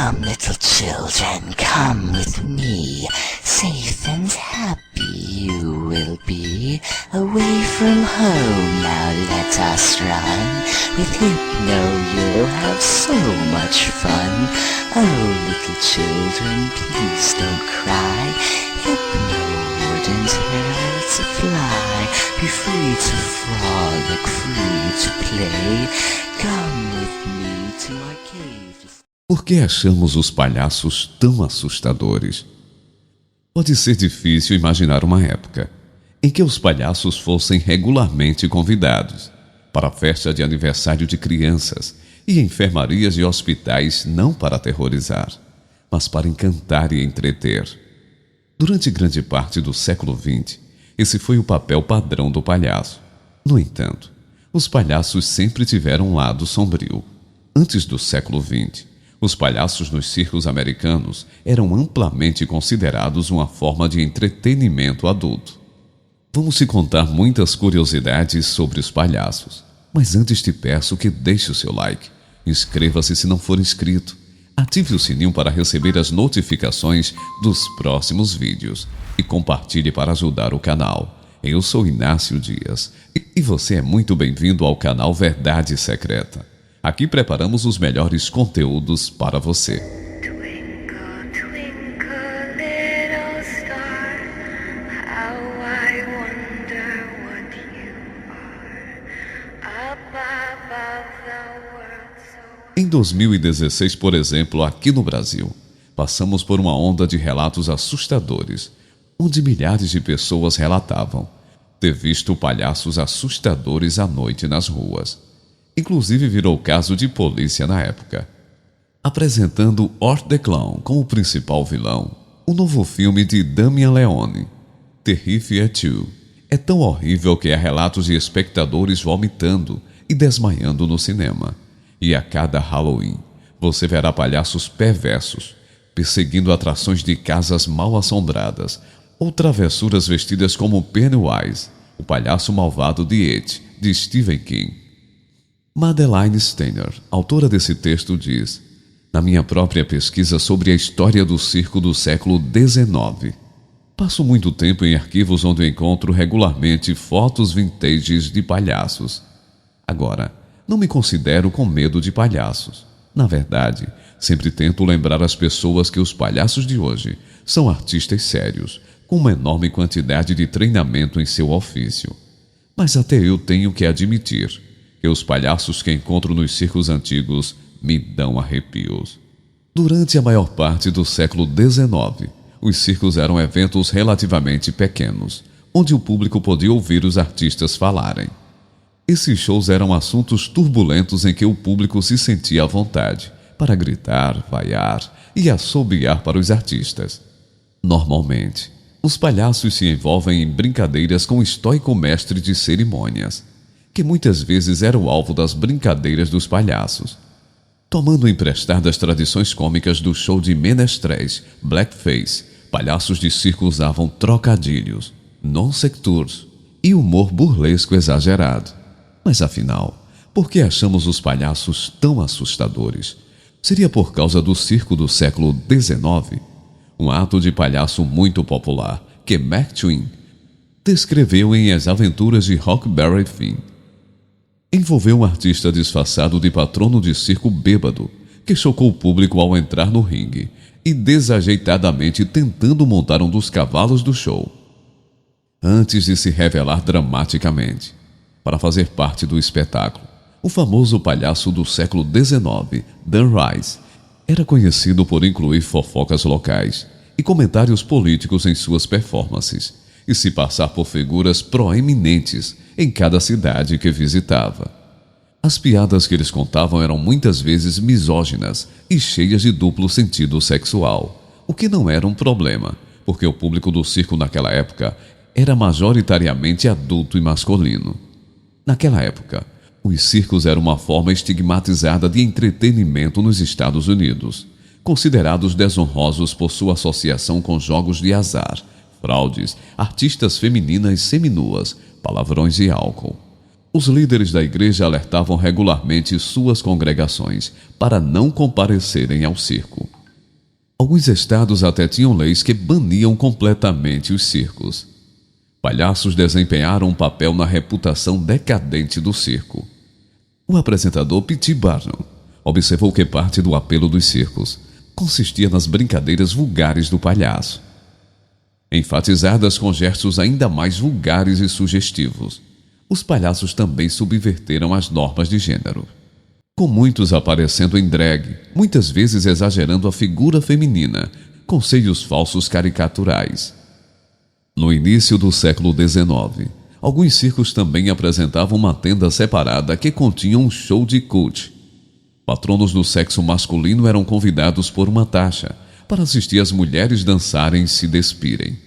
Come, little children, come with me. Safe and happy you will be. Away from home, now let us run. With Hypno you'll have so much fun. Oh, little children, please don't cry. Hypno wouldn't hurt to fly. Be free to frolic, free to play. Come with me to my cave. Por que achamos os palhaços tão assustadores? Pode ser difícil imaginar uma época em que os palhaços fossem regularmente convidados para a festa de aniversário de crianças e enfermarias e hospitais, não para aterrorizar, mas para encantar e entreter. Durante grande parte do século XX, esse foi o papel padrão do palhaço. No entanto, os palhaços sempre tiveram um lado sombrio. Antes do século XX, os palhaços nos circos americanos eram amplamente considerados uma forma de entretenimento adulto. Vamos te contar muitas curiosidades sobre os palhaços, mas antes te peço que deixe o seu like, inscreva-se se não for inscrito, ative o sininho para receber as notificações dos próximos vídeos e compartilhe para ajudar o canal. Eu sou Inácio Dias e você é muito bem-vindo ao canal Verdade Secreta. Aqui preparamos os melhores conteúdos para você. Twinkle, twinkle, little star, how I wonder what you are, up above the world so... Em 2016, por exemplo, aqui no Brasil, passamos por uma onda de relatos assustadores, onde milhares de pessoas relatavam ter visto palhaços assustadores à noite nas ruas. Inclusive virou caso de polícia na época. Apresentando Art the Clown como principal vilão, o novo filme de Damian Leone, Terrifier 2, é tão horrível que há relatos de espectadores vomitando e desmaiando no cinema. E a cada Halloween, você verá palhaços perversos, perseguindo atrações de casas mal assombradas, ou travessuras vestidas como Pennywise, o palhaço malvado de It, de Stephen King. Madeleine Steiner, autora desse texto, diz: na minha própria pesquisa sobre a história do circo do século XIX, passo muito tempo em arquivos onde encontro regularmente fotos vintages de palhaços. Agora, não me considero com medo de palhaços. Na verdade, sempre tento lembrar as pessoas que os palhaços de hoje são artistas sérios, com uma enorme quantidade de treinamento em seu ofício. Mas até eu tenho que admitir que os palhaços que encontro nos circos antigos me dão arrepios. Durante a maior parte do século XIX, os circos eram eventos relativamente pequenos, onde o público podia ouvir os artistas falarem. Esses shows eram assuntos turbulentos em que o público se sentia à vontade para gritar, vaiar e assobiar para os artistas. Normalmente, os palhaços se envolvem em brincadeiras com o estoico mestre de cerimônias, que muitas vezes era o alvo das brincadeiras dos palhaços. Tomando emprestadas tradições cômicas do show de menestréis, blackface, palhaços de circo usavam trocadilhos, non-sequiturs e humor burlesco exagerado. Mas afinal, por que achamos os palhaços tão assustadores? Seria por causa do circo do século XIX? Um ato de palhaço muito popular que Mark Twain descreveu em As Aventuras de Huckleberry Finn. Envolveu um artista disfarçado de patrono de circo bêbado, que chocou o público ao entrar no ringue e desajeitadamente tentando montar um dos cavalos do show, antes de se revelar dramaticamente. Para fazer parte do espetáculo, o famoso palhaço do século XIX, Dan Rice, era conhecido por incluir fofocas locais e comentários políticos em suas performances, e se passar por figuras proeminentes em cada cidade que visitava. As piadas que eles contavam eram muitas vezes misóginas e cheias de duplo sentido sexual, o que não era um problema, porque o público do circo naquela época era majoritariamente adulto e masculino. Naquela época, os circos eram uma forma estigmatizada de entretenimento nos Estados Unidos, considerados desonrosos por sua associação com jogos de azar, fraudes, artistas femininas seminuas, palavrões e álcool. Os líderes da igreja alertavam regularmente suas congregações para não comparecerem ao circo. Alguns estados até tinham leis que baniam completamente os circos. Palhaços desempenharam um papel na reputação decadente do circo. O apresentador P.T. Barnum observou que parte do apelo dos circos consistia nas brincadeiras vulgares do palhaço, enfatizadas com gestos ainda mais vulgares e sugestivos. Os palhaços também subverteram as normas de gênero, com muitos aparecendo em drag, muitas vezes exagerando a figura feminina, com seios falsos caricaturais. No início do século XIX, alguns circos também apresentavam uma tenda separada que continha um show de cult. Patronos do sexo masculino eram convidados por uma taxa para assistir as mulheres dançarem e se despirem.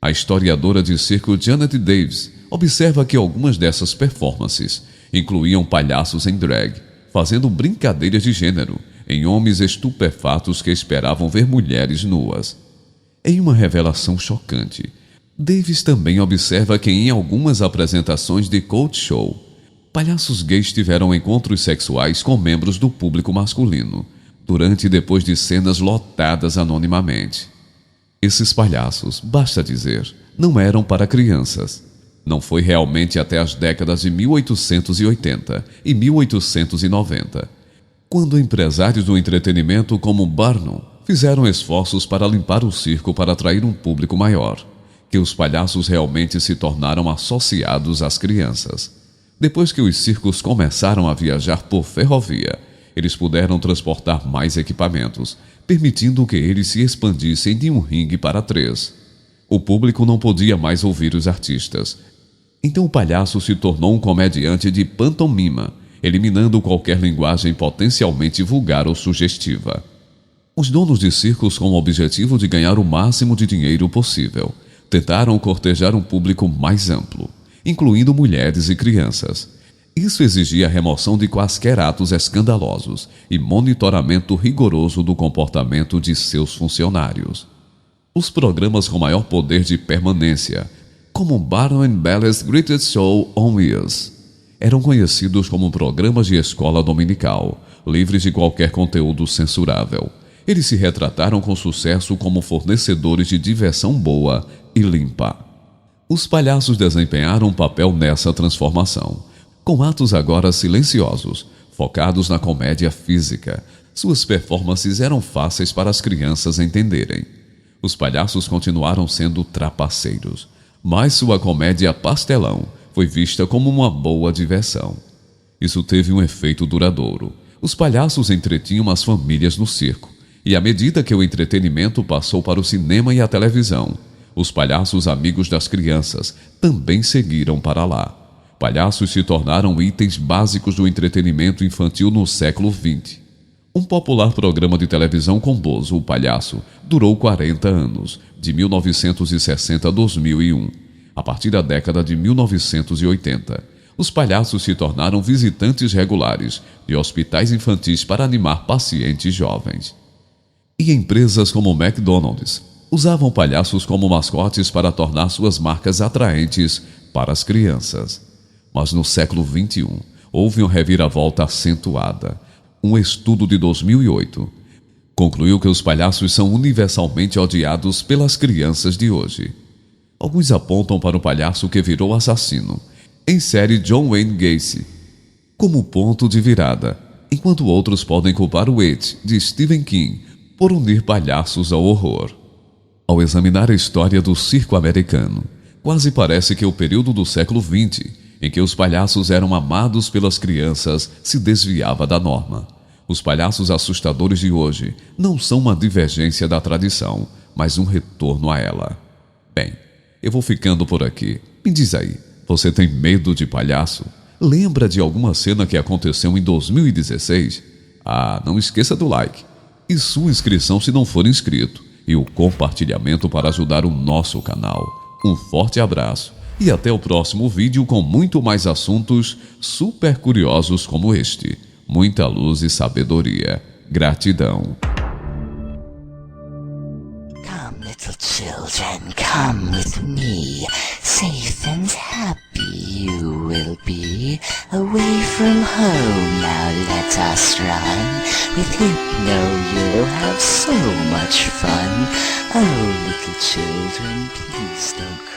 A historiadora de circo Janet Davis observa que algumas dessas performances incluíam palhaços em drag, fazendo brincadeiras de gênero em homens estupefatos que esperavam ver mulheres nuas. Em uma revelação chocante, Davis também observa que em algumas apresentações de cult show, palhaços gays tiveram encontros sexuais com membros do público masculino, durante e depois de cenas lotadas anonimamente. Esses palhaços, basta dizer, não eram para crianças. Não foi realmente até as décadas de 1880 e 1890, quando empresários do entretenimento como Barnum fizeram esforços para limpar o circo para atrair um público maior, que os palhaços realmente se tornaram associados às crianças. Depois que os circos começaram a viajar por ferrovia, eles puderam transportar mais equipamentos, permitindo que eles se expandissem de um ringue para 3. O público não podia mais ouvir os artistas. Então o palhaço se tornou um comediante de pantomima, eliminando qualquer linguagem potencialmente vulgar ou sugestiva. Os donos de circos, com o objetivo de ganhar o máximo de dinheiro possível, tentaram cortejar um público mais amplo, incluindo mulheres e crianças. Isso exigia a remoção de quaisquer atos escandalosos e monitoramento rigoroso do comportamento de seus funcionários. Os programas com maior poder de permanência, como Barnum and Bailey's Greatest Show on Wheels, eram conhecidos como programas de escola dominical, livres de qualquer conteúdo censurável. Eles se retrataram com sucesso como fornecedores de diversão boa e limpa. Os palhaços desempenharam um papel nessa transformação, com atos agora silenciosos, focados na comédia física. Suas performances eram fáceis para as crianças entenderem. Os palhaços continuaram sendo trapaceiros, mas sua comédia pastelão foi vista como uma boa diversão. Isso teve um efeito duradouro. Os palhaços entretinham as famílias no circo, e à medida que o entretenimento passou para o cinema e a televisão, os palhaços amigos das crianças também seguiram para lá. Palhaços se tornaram itens básicos do entretenimento infantil no século XX. Um popular programa de televisão com Bozo, o Palhaço, durou 40 anos, de 1960 a 2001. A partir da década de 1980, os palhaços se tornaram visitantes regulares de hospitais infantis para animar pacientes jovens. E empresas como o McDonald's usavam palhaços como mascotes para tornar suas marcas atraentes para as crianças. Mas no século XXI, houve uma reviravolta acentuada. Um estudo de 2008 concluiu que os palhaços são universalmente odiados pelas crianças de hoje. Alguns apontam para o palhaço que virou assassino em série John Wayne Gacy como ponto de virada, enquanto outros podem culpar o It, de Stephen King, por unir palhaços ao horror. Ao examinar a história do circo americano, quase parece que o período do século XX, em que os palhaços eram amados pelas crianças, se desviava da norma. Os palhaços assustadores de hoje não são uma divergência da tradição, mas um retorno a ela. Bem, eu vou ficando por aqui. Me diz aí, você tem medo de palhaço? Lembra de alguma cena que aconteceu em 2016? Não esqueça do like e sua inscrição se não for inscrito, e o compartilhamento para ajudar o nosso canal. Um forte abraço e até o próximo vídeo com muito mais assuntos super curiosos como este. Muita luz e sabedoria. Gratidão. Come, little children, come with me, safe and happy happy you will be. Away from home now let us run. With Hypno you'll have so much fun. Oh little children, please don't cry.